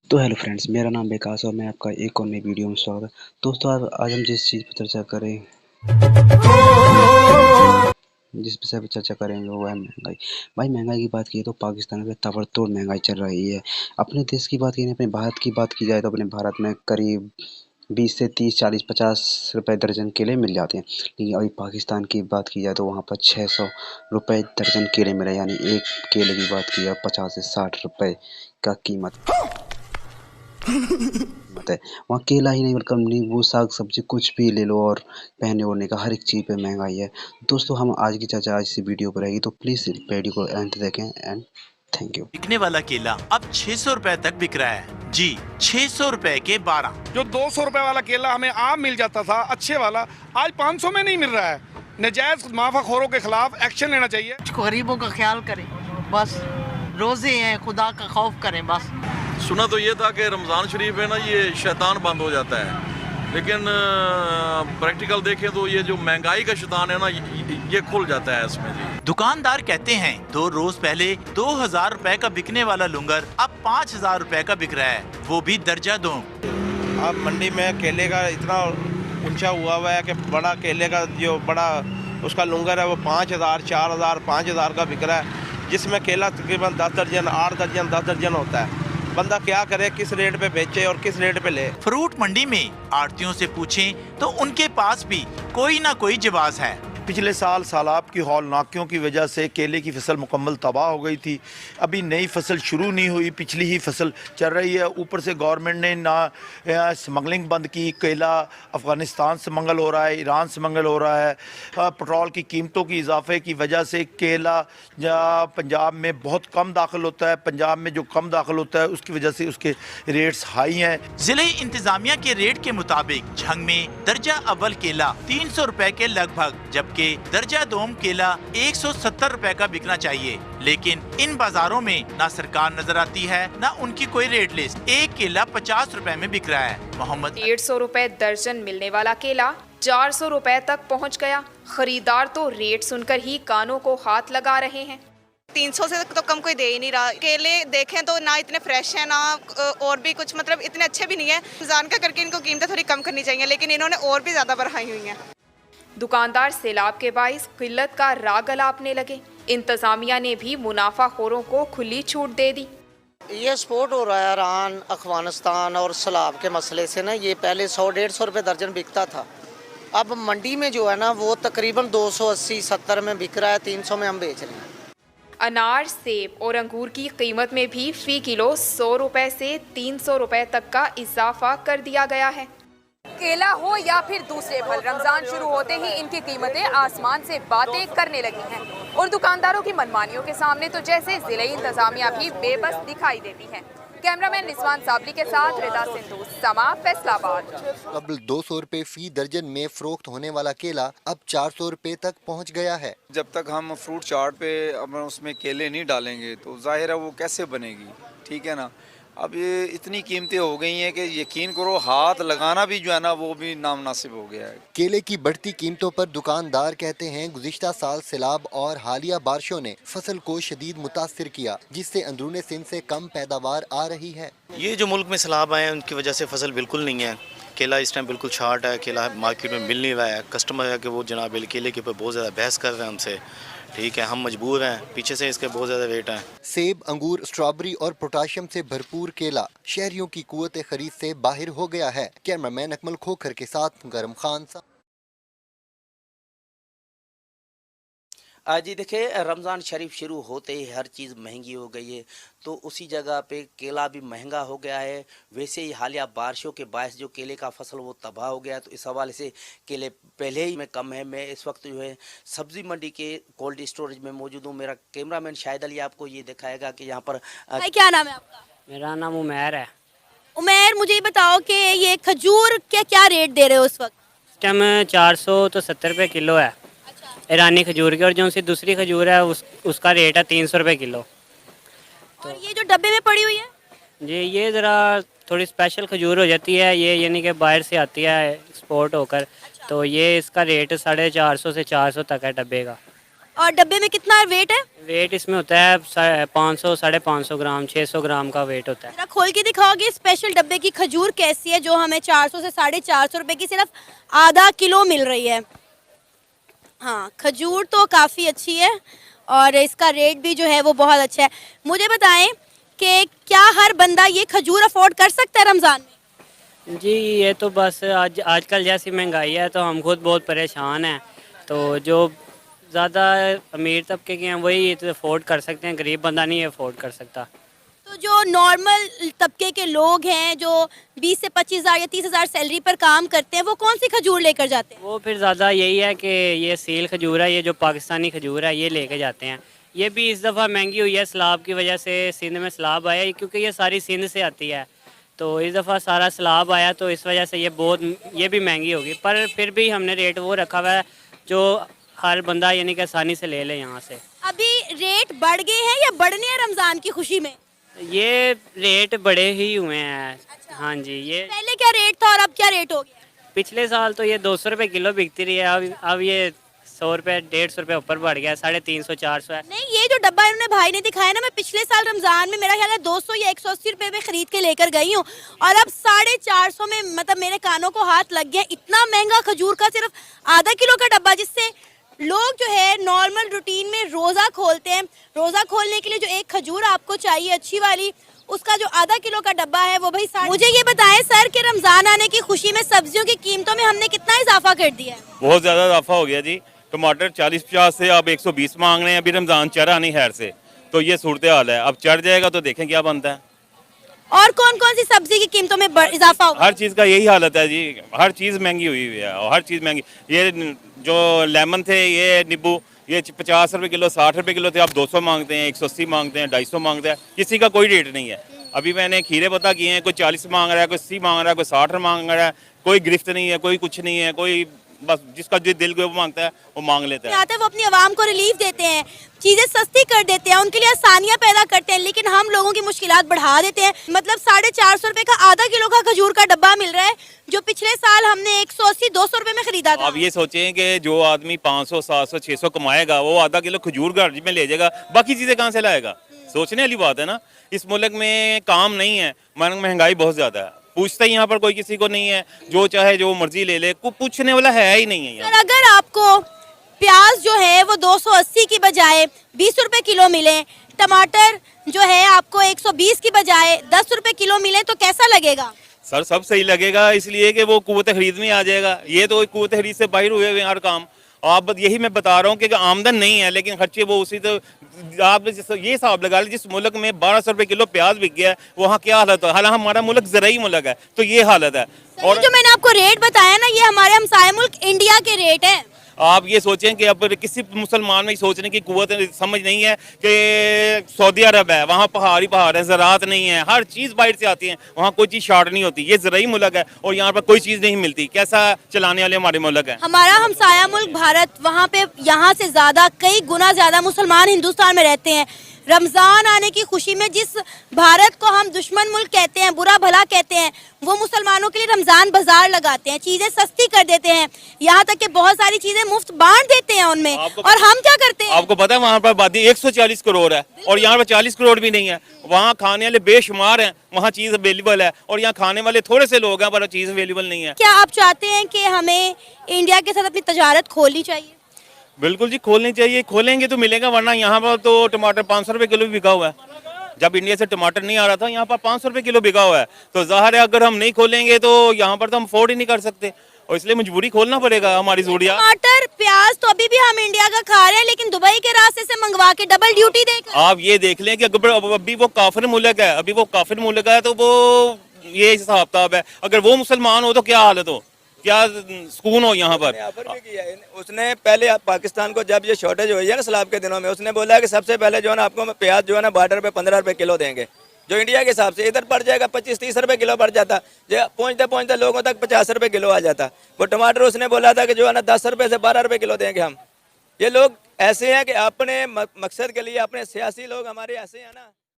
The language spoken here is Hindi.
तो हेलो फ्रेंड्स, मेरा नाम विकास और मैं आपका एक और नई वीडियो में स्वागत है। दोस्तों आज हम जिस विषय पर चर्चा करेंगे वो है महंगाई। भाई महंगाई की बात की तो पाकिस्तान में ताबड़तोड़ महंगाई चल रही है। अपने देश की बात की अपने भारत की बात की जाए तो अपने भारत में करीब 20 से 30 40 50 रुपए दर्जन केले मिल जाते हैं। लेकिन अभी पाकिस्तान की बात की जाए तो वहाँ पर 600 रुपए दर्जन केले मिल रहे हैं, यानी एक केले की बात की जाए 50 से 60 रुपए का कीमत है। वहाँ केला ही नहीं बल्कि नींबू साग सब्जी कुछ भी ले लो और पहनने ओढ़ने का हर एक चीज़ पे महंगाई है। दोस्तों हम आज की चर्चा आज इसी वीडियो पर रहेगी, तो प्लीज़ वीडियो को एंड तक देखें एंड थैंक यू। बिकने वाला केला अब 600 रुपए तक बिक रहा है जी। 600 रुपए के 12। जो 200 रुपए वाला केला हमें आम मिल जाता था अच्छे वाला, आज 500 में नहीं मिल रहा है। नजायज मुनाफाखोरों के खिलाफ एक्शन लेना चाहिए। गरीबों का ख्याल करें, बस रोजे हैं, खुदा का खौफ करें बस। सुना तो ये था कि रमज़ान शरीफ है ना, ये शैतान बंद हो जाता है, लेकिन प्रैक्टिकल देखें तो ये जो महंगाई का शैतान है ना, ये खुल जाता है इसमें जी। दुकानदार कहते हैं 2 रोज पहले 2000 रुपए का बिकने वाला लुंगर अब 5000 रुपए का बिक रहा है, वो भी दर्जा 2। अब मंडी में केले का इतना ऊंचा हुआ है कि बड़ा केले का जो बड़ा उसका लुंगर है वो 5000 4000 5000 का बिक रहा है, जिसमें केला तकरीबन 10 दर्जन 8 दर्जन 10 दर्जन होता है। बंदा क्या करे, किस रेट पे बेचे और किस रेट पे ले। फ्रूट मंडी में आड़तियों से पूछें तो उनके पास भी कोई ना कोई जवाब है। पिछले साल सैलाब की हौलनाकियों की वजह से केले की फसल मुकम्मल तबाह हो गई थी। अभी नई फसल शुरू नहीं हुई, पिछली ही फसल चल रही है। ऊपर से गवर्नमेंट ने ना स्मगलिंग बंद की, केला अफ़गानिस्तान से मंगल हो रहा है, ईरान से मंगल हो रहा है। पेट्रोल की कीमतों की इजाफे की वजह से केला पंजाब में बहुत कम दाखिल होता है। पंजाब में जो कम दाखिल होता है उसकी वजह से उसके रेट्स हाई हैं। जिले इंतजामिया के रेट के मुताबिक झंग में दर्जा अव्वल केला 300 रुपए के लगभग, जबकि दर्जा 2 केला 170 रुपए का बिकना चाहिए। लेकिन इन बाजारों में ना सरकार नजर आती है ना उनकी कोई रेट लिस्ट। एक केला 50 रुपए में बिक रहा है। मोहम्मद 150 रुपए दर्जन मिलने वाला केला 400 रुपए तक पहुंच गया। खरीदार तो रेट सुनकर ही कानों को हाथ लगा रहे हैं। 300 से तो कम कोई दे ही नहीं रहा। केले देखें तो ना इतने फ्रेश हैं, ना और भी कुछ मतलब इतने अच्छे भी नहीं है। रमजान का करके इनको कीमतें थोड़ी कम करनी चाहिए, लेकिन इन्होंने और भी ज्यादा बढ़ाई हुई हैं। दुकानदार सैलाब के बाइस किल्लत का राग अलापने लगे। इंतजामिया ने भी मुनाफाखोरों को खुली छूट दे दी। ये स्पोर्ट हो रहा है ईरान अफगानिस्तान और सैलाब के मसले से ना, ये पहले 100-150 रुपए दर्जन बिकता था। अब मंडी में जो है ना वो तकरीबन 280-70 में बिक रहा है, 300 में हम बेच रहे हैं। अनार, सेब और अंगूर की कीमत में भी फी किलो 100 रुपए से 300 रुपए तक का इजाफा कर दिया गया है। केला हो या फिर दूसरे फल, रमजान शुरू होते ही इनकी कीमतें आसमान से बातें करने लगी हैं और दुकानदारों की मनमानियों के सामने तो जैसे जिले इंतजामिया भी बेबस दिखाई देती है। कैमरामैन रिजवान साबली के साथ रिदा सिंधु, समा, फैसलाबाद। कबल 200 रुपए फी दर्जन में फरोख्त होने वाला केला अब 400 रुपए तक पहुंच गया है। जब तक हम फ्रूट चाट पे अब उसमें केले नहीं डालेंगे तो जाहिर है वो कैसे बनेगी, ठीक है ना। अब ये इतनी कीमतें हो गई हैं कि यकीन करो हाथ लगाना भी जो है ना वो भी नामुनासिब हो गया है। केले की बढ़ती कीमतों पर दुकानदार कहते हैं गुज़िश्ता साल सैलाब और हालिया बारिशों ने फसल को शदीद मुतासिर किया, जिससे अंदरूनी सिंध से कम पैदावार आ रही है। ये जो मुल्क में सैलाब आए हैं उनकी वजह से फसल बिल्कुल नहीं है। केला इस टाइम बिल्कुल शार्ट है, केला मार्केट में मिल नहीं रहा है। कस्टमर है कि वो जनाब केले के ऊपर बहुत ज़्यादा बहस कर रहे हैं हमसे, ठीक है, हम मजबूर हैं, पीछे से इसके बहुत ज़्यादा रेट हैं। सेब, अंगूर, स्ट्रॉबेरी और पोटाशियम से भरपूर केला शहरियों की कुव्वत खरीद से बाहर हो गया है। कैमरामैन अकमल खोखर के साथ गरम खान। जी देखिए, रमज़ान शरीफ शुरू होते ही हर चीज़ महंगी हो गई है, तो उसी जगह पे केला भी महंगा हो गया है। वैसे ही हालिया बारिशों के बायस जो केले का फसल वो तबाह हो गया, तो इस हवाले से केले पहले ही में कम है। मैं इस वक्त जो है सब्ज़ी मंडी के कोल्ड स्टोरेज में मौजूद हूँ। मेरा कैमरामैन शाहिद अली आपको ये दिखाएगा कि यहाँ पर क्या नाम है आपका? मेरा नाम उमैर है। उमैर, मुझे ये बताओ कि ये खजूर के क्या रेट दे रहे हो उस वक्त? इस टाइम 470 रुपये किलो है ईरानी खजूर की, और जो सी दूसरी खजूर है उसका रेट है 300 रुपये किलो। तो और ये जो डब्बे में पड़ी हुई है जी, ये ज़रा थोड़ी स्पेशल खजूर हो जाती है, ये यानी कि बाहर से आती है एक्सपोर्ट होकर। तो ये इसका रेट 450 से 400 तक है डब्बे का। और डब्बे में कितना वेट है? वेट इसमें होता है 500 550 ग्राम 600 ग्राम का वेट होता है। जरा खोल के दिखाओगे स्पेशल डब्बे की खजूर कैसी है, जो हमें 400 से 450 रुपए की सिर्फ आधा किलो मिल रही है। हाँ, खजूर तो काफ़ी अच्छी है और इसका रेट भी जो है वो बहुत अच्छा है। मुझे बताएं कि क्या हर बंदा ये खजूर अफोर्ड कर सकता है रमज़ान में? जी ये तो बस आजकल जैसी महंगाई है तो हम खुद बहुत परेशान हैं। तो जो ज़्यादा अमीर तबके के हैं वही तो अफोर्ड कर सकते हैं, गरीब बंदा नहीं अफोर्ड कर सकता। तो जो नॉर्मल तबके के लोग हैं जो 20 से 25,000 या 30,000 सैलरी पर काम करते हैं, वो कौन सी खजूर लेकर जाते हैं? वो फिर ज़्यादा यही है कि ये सील खजूर है, ये जो पाकिस्तानी खजूर है ये लेके जाते हैं। ये भी इस दफ़ा महंगी हुई है सैलाब की वजह से, सिंध में सैलाब आया क्योंकि ये सारी सिंध से आती है, तो इस दफ़ा सारा सैलाब आया तो इस वजह से ये भी महंगी होगी। पर फिर भी हमने रेट वो रखा हुआ है जो हर बंदा यानी कि आसानी से ले ले यहाँ से। अभी रेट बढ़ गए हैं या बढ़ने हैं रमज़ान की खुशी में? ये रेट बड़े ही हुए हैं। हाँ जी, ये पहले क्या रेट था और अब क्या रेट हो गया? पिछले साल तो ये 200 रुपये किलो बिकती रही है, अब ये 100 रुपये 150 रुपये ऊपर बढ़ गया, 350 400 है। नहीं, ये जो डब्बा इन्होंने भाई ने दिखाया ना, मैं पिछले साल रमजान में मेरा ख्याल है 200 या 180 रुपए में खरीद के लेकर गई हूँ और अब 450 में, मतलब मेरे कानों को हाथ लग गया। इतना महंगा खजूर का सिर्फ आधा किलो का डब्बा, जिससे लोग जो है नॉर्मल रूटीन में रोज़ा खोलते हैं। रोज़ा खोलने के लिए जो एक खजूर आपको चाहिए अच्छी वाली, उसका जो आधा किलो का डब्बा है वो भाई। मुझे ये बताएं सर कि रमज़ान आने की खुशी में सब्जियों की कीमतों में हमने कितना इजाफा कर दिया है? बहुत ज़्यादा इजाफा हो गया जी। टमाटर 40-50 से अब 120 मांग रहे हैं। अभी रमज़ान चढ़ा नहीं खैर से, तो ये सूरत हाल है। अब चढ़ जाएगा तो देखें क्या बनता है। और कौन कौन सी सब्जी की कीमतों में इजाफा होगा? हर चीज़ का यही हालत है जी, हर चीज़ महंगी हुई है और हर चीज़ महंगी। ये जो लेमन थे, ये नींबू, ये 50 रुपये किलो 60 रुपये किलो थे, अब 200 मांगते हैं, 180 मांगते हैं, 250 मांगते हैं। किसी का कोई रेट नहीं है। अभी मैंने खीरे पता किए हैं, कोई 40 मांग रहा है, कोई 80 मांग रहा है, कोई 60 मांग रहा है। कोई गिरफ्त नहीं है, कोई कुछ नहीं है, कोई बस जिसका जो दिल को मांगता है वो मांग लेता है। आते हैं वो अपनी आवाम को रिलीफ देते हैं, चीजें सस्ती कर देते हैं, उनके लिए आसानियां पैदा करते हैं, लेकिन हम लोगों की मुश्किलात बढ़ा देते हैं। मतलब 450 रुपए का आधा किलो का खजूर का डब्बा मिल रहा है, जो पिछले साल हमने 180-200 रुपए में खरीदा था। अब ये सोचें कि जो आदमी 500 700 600 कमाएगा वो आधा किलो खजूर घर में ले जाएगा, बाकी चीजें कहाँ से लाएगा? सोचने वाली बात है ना। इस मुल्क में काम नहीं है, महंगाई बहुत ज्यादा है, पूछता ही यहाँ पर कोई किसी को नहीं है, जो चाहे जो मर्जी ले ले, कोई पूछने वाला है ही नहीं है। सर अगर आपको प्याज जो है वो 280 की बजाय 20 रुपए किलो मिले, टमाटर जो है आपको 120 की बजाय 10 रुपए किलो मिले, तो कैसा लगेगा? सर सब सही लगेगा, इसलिए कि वो कुव्वत खरीद में आ जाएगा। ये तो कुव्वत खरीद से बाहर हुए हुए हर काम। आप यही मैं बता रहा हूँ कि आमदन नहीं है लेकिन खर्चे वो उसी। तो आप ये हिसाब लगा लें, जिस मुल्क में 1200 रुपए किलो प्याज बिक गया है वहाँ क्या हालत है। हालांकि हमारा मुल्क ज़राई मुल्क है, तो ये हालत है। और जो मैंने आपको रेट बताया ना, ये हमारे हमसाया मुल्क इंडिया के रेट है। आप ये सोचें कि अब किसी मुसलमान में सोचने की कुव्वत समझ नहीं है कि सऊदी अरब है, वहाँ पहाड़ ही पहाड़ है, ज़राअत नहीं है, हर चीज़ बाहर से आती है, वहाँ कोई चीज़ शॉर्ट नहीं होती। ये ज़राई मुल्क है और यहाँ पर कोई चीज़ नहीं मिलती। कैसा चलाने वाले हमारे मुल्क है। हमारा हमसाया मुल्क भारत, वहाँ पे यहाँ से ज़्यादा कई गुना ज़्यादा मुसलमान हिंदुस्तान में रहते हैं। रमज़ान आने की खुशी में जिस भारत को हम दुश्मन मुल्क कहते हैं, बुरा भला कहते हैं, वो मुसलमानों के लिए रमज़ान बाजार लगाते हैं, चीज़ें सस्ती कर देते हैं, यहाँ तक कि बहुत सारी चीज़ें मुफ्त बांट देते हैं उनमें। और हम क्या करते हैं? आपको पता है वहाँ पर आबादी 140 करोड़ है और यहाँ पर 40 करोड़ भी नहीं है। वहाँ खाने वाले बेशुमार हैं, वहाँ चीज़ अवेलेबल है और यहाँ खाने वाले थोड़े से लोग हैं पर चीज़ अवेलेबल नहीं है। क्या आप चाहते हैं कि हमें इंडिया के साथ अपनी तजारत खोलनी चाहिए? बिल्कुल जी, खोलनी चाहिए, खोलेंगे तो मिलेगा, वरना यहाँ पर तो टमाटर 500 रुपये किलो भी बिका हुआ है। जब इंडिया से टमाटर नहीं आ रहा था यहाँ पर 500 रुपये किलो बिका हुआ है, तो जाहिर है अगर हम नहीं खोलेंगे तो यहाँ पर तो हम अफोर्ड ही नहीं कर सकते और इसलिए मजबूरी खोलना पड़ेगा हमारी ज़रूरियात। टमाटर प्याज तो अभी भी हम इंडिया का खा रहे हैं, लेकिन दुबई के रास्ते से मंगवा के डबल ड्यूटी देकर। आप ये देख लें कि अभी वो काफिर मुल्क है, अभी वो काफिर मुल्क है, तो वो ये हिसाब किताब है। अगर वो मुसलमान हो तो क्या हालत हो, क्या सुकून हो यहाँ पर। उसने पहले पाकिस्तान को जब ये शॉर्टेज हुई है ना सैलाब के दिनों में, उसने बोला कि सबसे पहले जो है ना आपको प्याज जो है ना बॉर्डर पे 15 रुपए किलो देंगे, जो इंडिया के हिसाब से इधर पड़ जाएगा 25-30 रुपए किलो पड़ जाता, जो पहुँचते पहुँचते लोगों तक 50 रुपए किलो आ जाता। वो टमाटर उसने बोला था कि जो है ना 10 रुपए से 12 रुपए किलो देंगे हम। ये लोग ऐसे हैं कि अपने मकसद के लिए, अपने सियासी लोग हमारे ऐसे हैं ना।